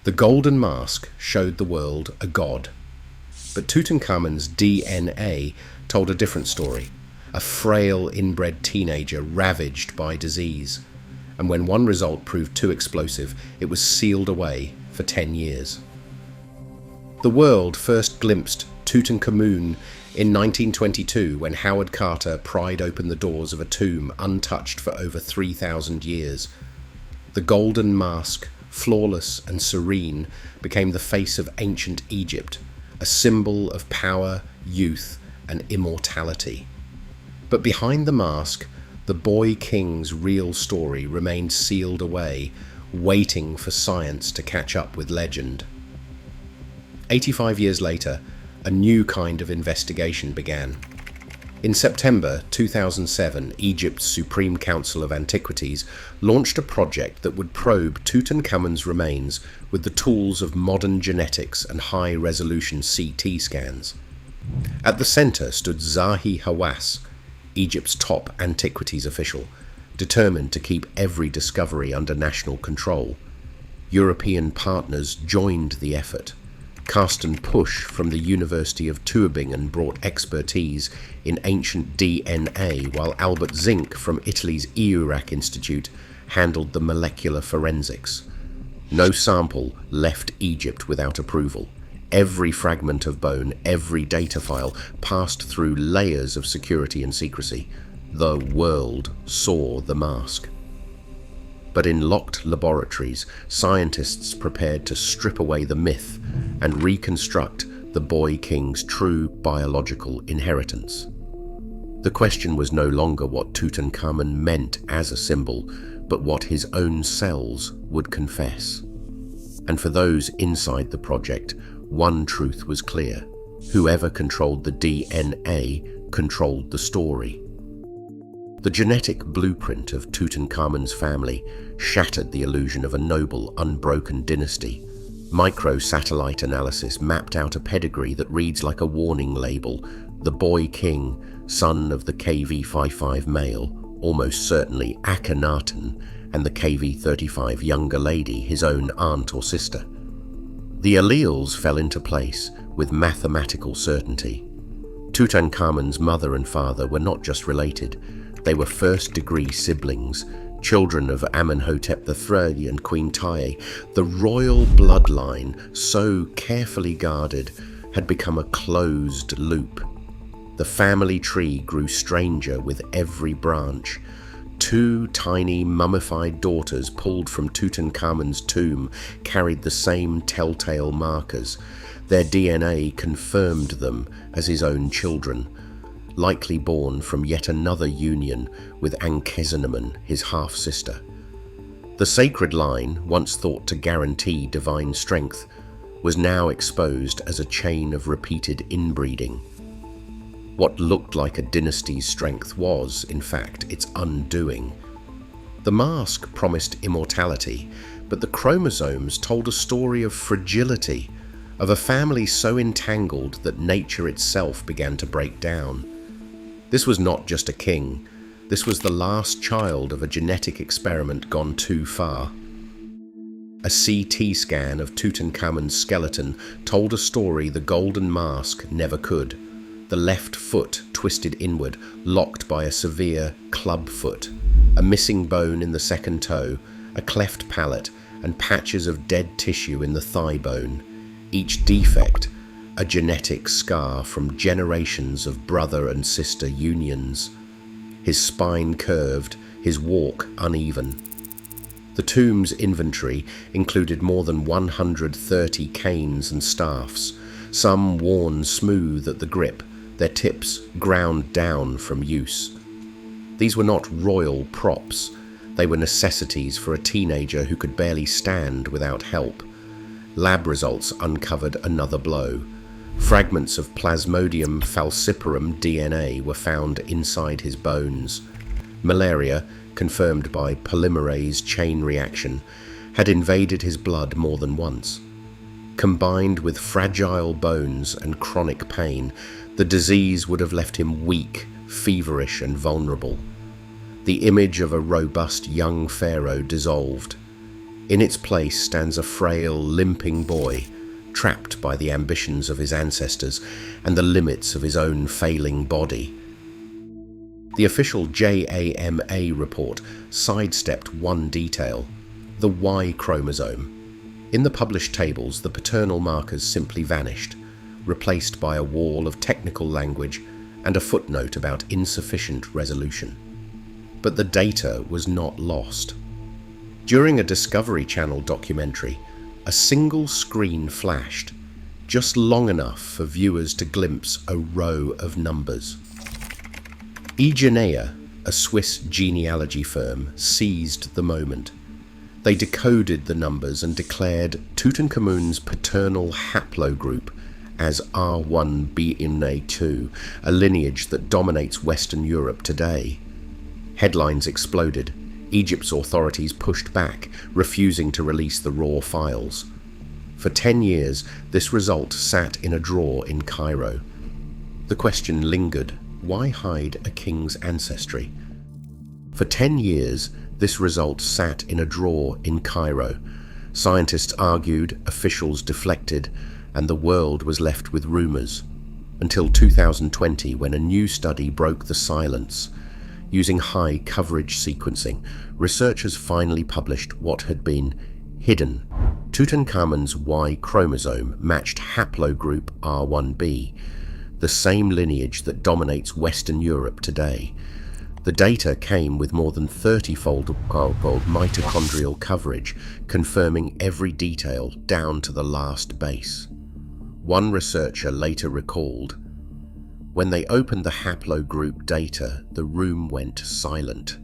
The golden mask showed the world a god. But Tutankhamun's DNA told a different story. A frail, inbred teenager ravaged by disease. And when one result proved too explosive, it was sealed away for 10 years. The world first glimpsed Tutankhamun in 1922 when Howard Carter pried open the doors of a tomb untouched for over 3,000 years. The golden mask, flawless and serene, became the face of ancient Egypt, a symbol of power, youth, and immortality. But behind the mask, the boy king's real story remained sealed away, waiting for science to catch up with legend. 85 years later, a new kind of investigation began. In September 2007, Egypt's Supreme Council of Antiquities launched a project that would probe Tutankhamun's remains with the tools of modern genetics and high-resolution CT scans. At the center stood Zahi Hawass, Egypt's top antiquities official, determined to keep every discovery under national control. European partners joined the effort. Carsten Pusch from the University of Tübingen brought expertise in ancient DNA, while Albert Zink from Italy's EURAC Institute handled the molecular forensics. No sample left Egypt without approval. Every fragment of bone, every data file passed through layers of security and secrecy. The world saw the mask. But in locked laboratories, scientists prepared to strip away the myth and reconstruct the boy king's true biological inheritance. The question was no longer what Tutankhamun meant as a symbol, but what his own cells would confess. And for those inside the project, one truth was clear. Whoever controlled the DNA controlled the story. The genetic blueprint of Tutankhamun's family shattered the illusion of a noble, unbroken dynasty. Microsatellite analysis mapped out a pedigree that reads like a warning label: the boy king, son of the KV-55 male, almost certainly Akhenaten, and the KV-35 younger lady, his own aunt or sister. The alleles fell into place with mathematical certainty. Tutankhamun's mother and father were not just related, they were first-degree siblings, children of Amenhotep III and Queen Taye. The royal bloodline, so carefully guarded, had become a closed loop. The family tree grew stranger with every branch. Two tiny mummified daughters pulled from Tutankhamun's tomb carried the same telltale markers. Their DNA confirmed them as his own children, likely born from yet another union with Ankhesenamun, his half-sister. The sacred line, once thought to guarantee divine strength, was now exposed as a chain of repeated inbreeding. What looked like a dynasty's strength was, in fact, its undoing. The mask promised immortality, but the chromosomes told a story of fragility, of a family so entangled that nature itself began to break down. This was not just a king. This was the last child of a genetic experiment gone too far. A CT scan of Tutankhamun's skeleton told a story the golden mask never could. The left foot twisted inward, locked by a severe club foot, a missing bone in the second toe, a cleft palate, and patches of dead tissue in the thigh bone. Each defect a genetic scar from generations of brother and sister unions. His spine curved, his walk uneven. The tomb's inventory included more than 130 canes and staffs, some worn smooth at the grip, their tips ground down from use. These were not royal props. They were necessities for a teenager who could barely stand without help. Lab results uncovered another blow. Fragments of Plasmodium falciparum DNA were found inside his bones. Malaria, confirmed by polymerase chain reaction, had invaded his blood more than once. Combined with fragile bones and chronic pain, the disease would have left him weak, feverish, and vulnerable. The image of a robust young pharaoh dissolved. In its place stands a frail, limping boy, trapped by the ambitions of his ancestors and the limits of his own failing body. The official JAMA report sidestepped one detail: the Y chromosome. In the published tables, the paternal markers simply vanished, replaced by a wall of technical language and a footnote about insufficient resolution. But the data was not lost. During a Discovery Channel documentary, a single screen flashed, just long enough for viewers to glimpse a row of numbers. eGenea, a Swiss genealogy firm, seized the moment. They decoded the numbers and declared Tutankhamun's paternal haplogroup as R1b2, a lineage that dominates Western Europe today. Headlines exploded. Egypt's authorities pushed back, refusing to release the raw files. For 10 years, this result sat in a drawer in Cairo. The question lingered: why hide a king's ancestry? For 10 years, this result sat in a drawer in Cairo. Scientists argued, officials deflected, and the world was left with rumors. Until 2020, when a new study broke the silence. Using high coverage sequencing, researchers finally published what had been hidden. Tutankhamun's Y chromosome matched haplogroup R1b, the same lineage that dominates Western Europe today. The data came with more than 30-fold mitochondrial coverage, confirming every detail down to the last base. One researcher later recalled, "When they opened the haplogroup data, the room went silent.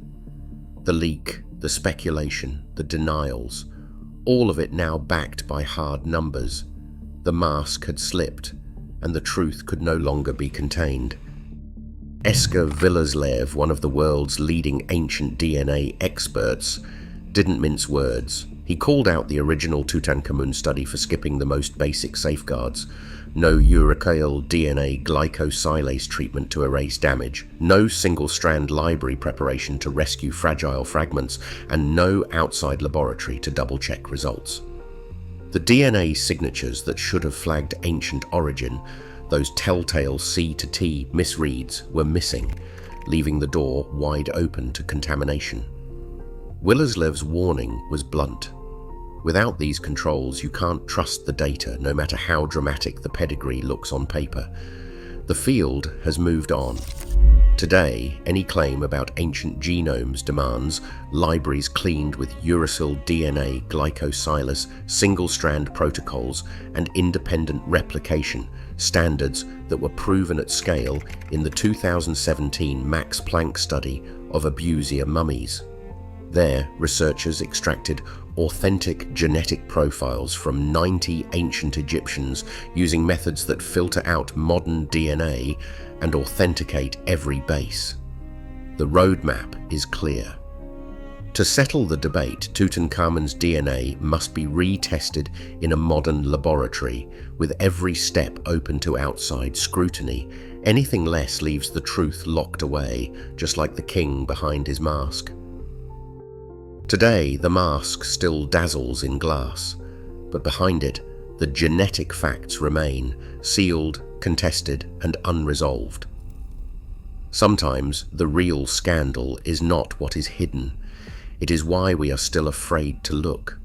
The leak, the speculation, the denials, all of it now backed by hard numbers. The mask had slipped, and the truth could no longer be contained." Esker Villerslev, one of the world's leading ancient DNA experts, didn't mince words. He called out the original Tutankhamun study for skipping the most basic safeguards: no uracil DNA glycosylase treatment to erase damage, no single-strand library preparation to rescue fragile fragments, and no outside laboratory to double-check results. The DNA signatures that should have flagged ancient origin, those telltale C to T misreads, were missing, leaving the door wide open to contamination. Willerslev's warning was blunt. Without these controls, you can't trust the data, no matter how dramatic the pedigree looks on paper. The field has moved on. Today, any claim about ancient genomes demands libraries cleaned with uracil DNA glycosylase, single-strand protocols, and independent replication, standards that were proven at scale in the 2017 Max Planck study of Abusia mummies. There, researchers extracted authentic genetic profiles from 90 ancient Egyptians using methods that filter out modern DNA and authenticate every base. The roadmap is clear. To settle the debate, Tutankhamun's DNA must be retested in a modern laboratory, with every step open to outside scrutiny. Anything less leaves the truth locked away, just like the king behind his mask. Today, the mask still dazzles in glass, but behind it, the genetic facts remain, sealed, contested, and unresolved. Sometimes the real scandal is not what is hidden. It is why we are still afraid to look.